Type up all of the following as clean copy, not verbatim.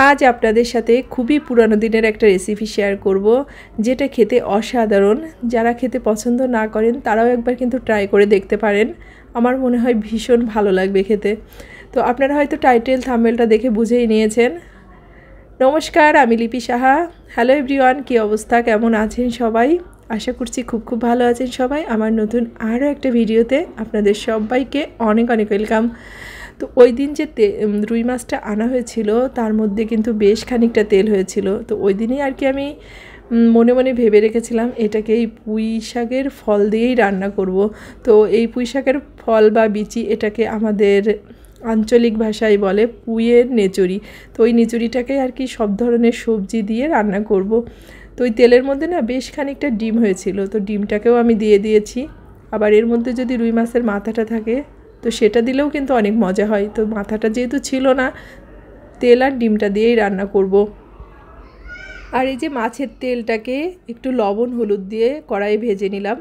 আজ আপনাদের সাথে খুবই পুরানো দিনের একটা রেসিপি শেয়ার করব, যেটা খেতে অসাধারণ। যারা খেতে পছন্দ না করেন তারাও একবার কিন্তু ট্রাই করে দেখতে পারেন। আমার মনে হয় ভীষণ ভালো লাগবে খেতে। তো আপনারা হয়তো টাইটেল থাম্বনেলটা দেখে বুঝেই নিয়েছেন। নমস্কার, আমি লিপি সাহা। হ্যালো এভরিওয়ান, কী অবস্থা, কেমন আছেন সবাই? আশা করছি খুব ভালো আছেন সবাই। আমার নতুন আরও একটা ভিডিওতে আপনাদের সবাইকে অনেক অনেক ওয়েলকাম। তো ওই দিন যে রুই মাছটা আনা হয়েছিল তার মধ্যে কিন্তু বেশ খানিকটা তেল হয়েছিল। তো ওই দিনই আর কি আমি মনে মনে ভেবে রেখেছিলাম এটাকে এই পুঁই শাকের ফল দিয়েই রান্না করব। তো এই পুঁই শাকের ফল বা বিচি, এটাকে আমাদের আঞ্চলিক ভাষায় বলে পুঁইয়ের নেচুরি। তো ওই নেচুরিটাকে আর কি সব ধরনের সবজি দিয়ে রান্না করব। তো ওই তেলের মধ্যে না বেশ খানিকটা ডিম হয়েছিল, তো ডিমটাকেও আমি দিয়ে দিয়েছি। আবার এর মধ্যে যদি রুই মাছের মাথাটা থাকে তো সেটা দিলেও কিন্তু অনেক মজা হয়। তো মাথাটা যেহেতু ছিল না, তেল আর ডিমটা দিয়েই রান্না করব। আর এই যে মাছের তেলটাকে একটু লবণ হলুদ দিয়ে কড়াইয়ে ভেজে নিলাম।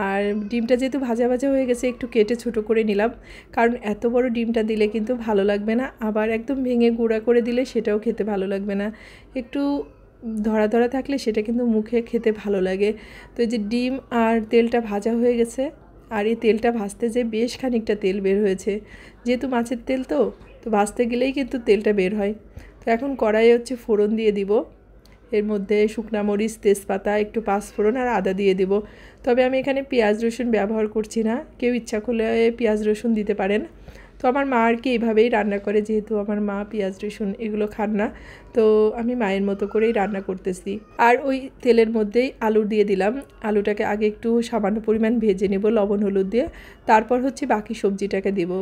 আর ডিমটা যেহেতু ভাজা ভাজা হয়ে গেছে, একটু কেটে ছোটো করে নিলাম, কারণ এত বড় ডিমটা দিলে কিন্তু ভালো লাগবে না। আবার একদম ভেঙে গুঁড়া করে দিলে সেটাও খেতে ভালো লাগবে না। একটু ধরা ধরা থাকলে সেটা কিন্তু মুখে খেতে ভালো লাগে। তো এই যে ডিম আর তেলটা ভাজা হয়ে গেছে, আর এই তেলটা ভাজতে যে বেশ খানিকটা তেল বের হয়েছে। যেহেতু মাছের তেল তো ভাজতে গেলেই কিন্তু তেলটা বের হয়। তো এখন কড়াইয়ে ফোড়ন দিয়ে দিব। এর মধ্যে শুকনা মরিচ, তেজপাতা, একটু পাঁচফোড়ন আর আদা দিয়ে দিব। তবে আমি এখানে পেঁয়াজ রসুন ব্যবহার করছি না, কেউ ইচ্ছা করলে পেঁয়াজ রসুন দিতে পারেন। তো আমার মা আর কি এইভাবেই রান্না করে, যেহেতু আমার মা পেঁয়াজ রসুন এগুলো খান না, তো আমি মায়ের মতো করেই রান্না করতেছি। আর ওই তেলের মধ্যেই আলু দিয়ে দিলাম। আলুটাকে আগে একটু সামান্য পরিমাণ ভেজে নেব লবণ হলুদ দিয়ে, তারপর বাকি সবজিটাকে দিব।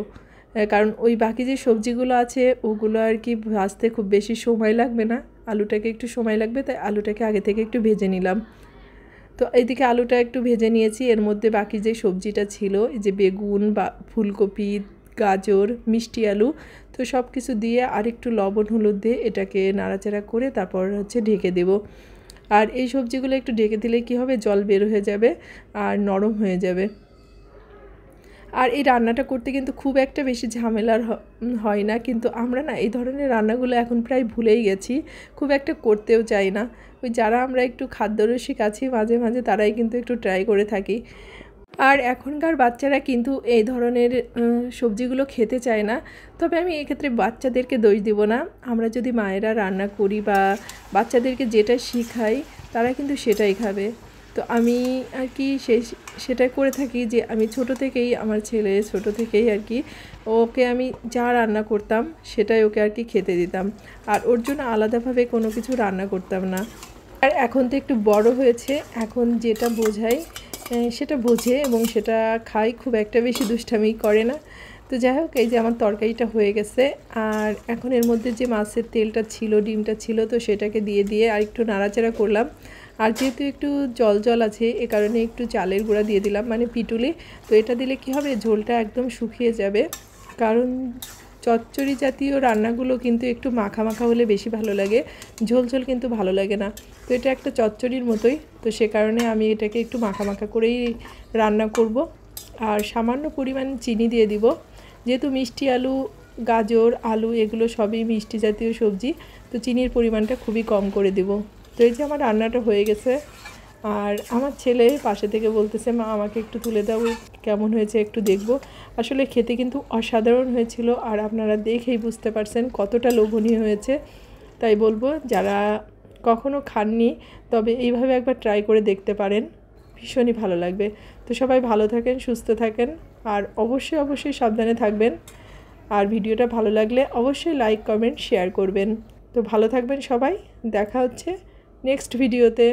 কারণ ওই বাকি যে সবজিগুলো আছে ওগুলো আর কি ভাজতে খুব বেশি সময় লাগবে না, আলুটাকে একটু সময় লাগবে, তাই আলুটাকে আগে থেকে একটু ভেজে নিলাম। তো এইদিকে আলুটা একটু ভেজে নিয়েছি। এর মধ্যে বাকি যে সবজিটা ছিল, এই যে বেগুন বা ফুলকপি, গাজর, মিষ্টি আলু, তো সব কিছু দিয়ে আর একটু লবণ হলুদ দিয়ে এটাকে নাড়াচাড়া করে তারপর ঢেকে দেব। আর এই সবজিগুলো একটু ঢেকে দিলে কি হবে, জল বের হয়ে যাবে আর নরম হয়ে যাবে। আর এই রান্নাটা করতে কিন্তু খুব একটা বেশি ঝামেলার হয় না, কিন্তু আমরা না এই ধরনের রান্নাগুলো এখন প্রায় ভুলেই গেছি, খুব একটা করতেও চাই না। ওই যারা আমরা একটু খাদ্যরসিক আছি মাঝে মাঝে তারাই কিন্তু একটু ট্রাই করে থাকি। আর এখনকার বাচ্চারা কিন্তু এই ধরনের সবজিগুলো খেতে চায় না। তবে আমি এক্ষেত্রে বাচ্চাদেরকে দোষ দিব না। আমরা যদি মায়েরা রান্না করি বা বাচ্চাদেরকে যেটা শিখাই তারা কিন্তু সেটাই খাবে। তো আমি আর কি সেটাই করে থাকি, যে আমি ছোট থেকেই আমার ছেলে ছোট থেকেই আর কি ওকে আমি যা রান্না করতাম সেটাই ওকে আর কি খেতে দিতাম, আর ওর জন্য আলাদাভাবে কোনো কিছু রান্না করতাম না। আর এখন তো একটু বড় হয়েছে, এখন যেটা বোঝাই সেটা বোঝে এবং সেটা খাই, খুব একটা বেশি দুষ্টামি করে না। তো যাই হোক, এই যে আমার তরকারিটা হয়ে গেছে। আর এখন এর মধ্যে যে মাছের তেলটা ছিল, ডিমটা ছিল, তো সেটাকে দিয়ে আর একটু নাড়াচাড়া করলাম। আর যেহেতু একটু জল জল আছে, এ কারণে একটু চালের গুঁড়া দিয়ে দিলাম, মানে পিটুলি। তো এটা দিলে কি হবে, ঝোলটা একদম শুকিয়ে যাবে। কারণ চচ্চড়ি জাতীয় রান্নাগুলো কিন্তু একটু মাখা মাখা হলে বেশি ভালো লাগে, ঝোল ঝোল কিন্তু ভালো লাগে না। তো এটা একটা চচ্চড়ির মতোই, তো সে কারণে আমি এটাকে একটু মাখা মাখা করেই রান্না করব। আর সামান্য পরিমাণ চিনি দিয়ে দিব, যেহেতু মিষ্টি আলু, গাজর, আলু এগুলো সবই মিষ্টি জাতীয় সবজি, তো চিনির পরিমাণটা খুবই কম করে দেব। তো এই যে আমার রান্নাটা হয়ে গেছে। আর আমার ছেলে পাশে থেকে বলতেছে, মা আমাকে একটু তুলে দাও, কেমন হয়েছে একটু দেখব। আসলে খেতে কিন্তু অসাধারণ হয়েছিল, আর আপনারা দেখেই বুঝতে পারছেন কতটা লোভনীয় হয়েছে। তাই বলবো, যারা কখনো খাননি তবে এইভাবে একবার ট্রাই করে দেখতে পারেন, ভীষণই ভালো লাগবে। তো সবাই ভালো থাকেন, সুস্থ থাকেন, আর অবশ্যই সাবধানে থাকবেন। আর ভিডিওটা ভালো লাগলে অবশ্যই লাইক, কমেন্ট, শেয়ার করবেন। তো ভালো থাকবেন সবাই, দেখা হচ্ছে নেক্সট ভিডিওতে।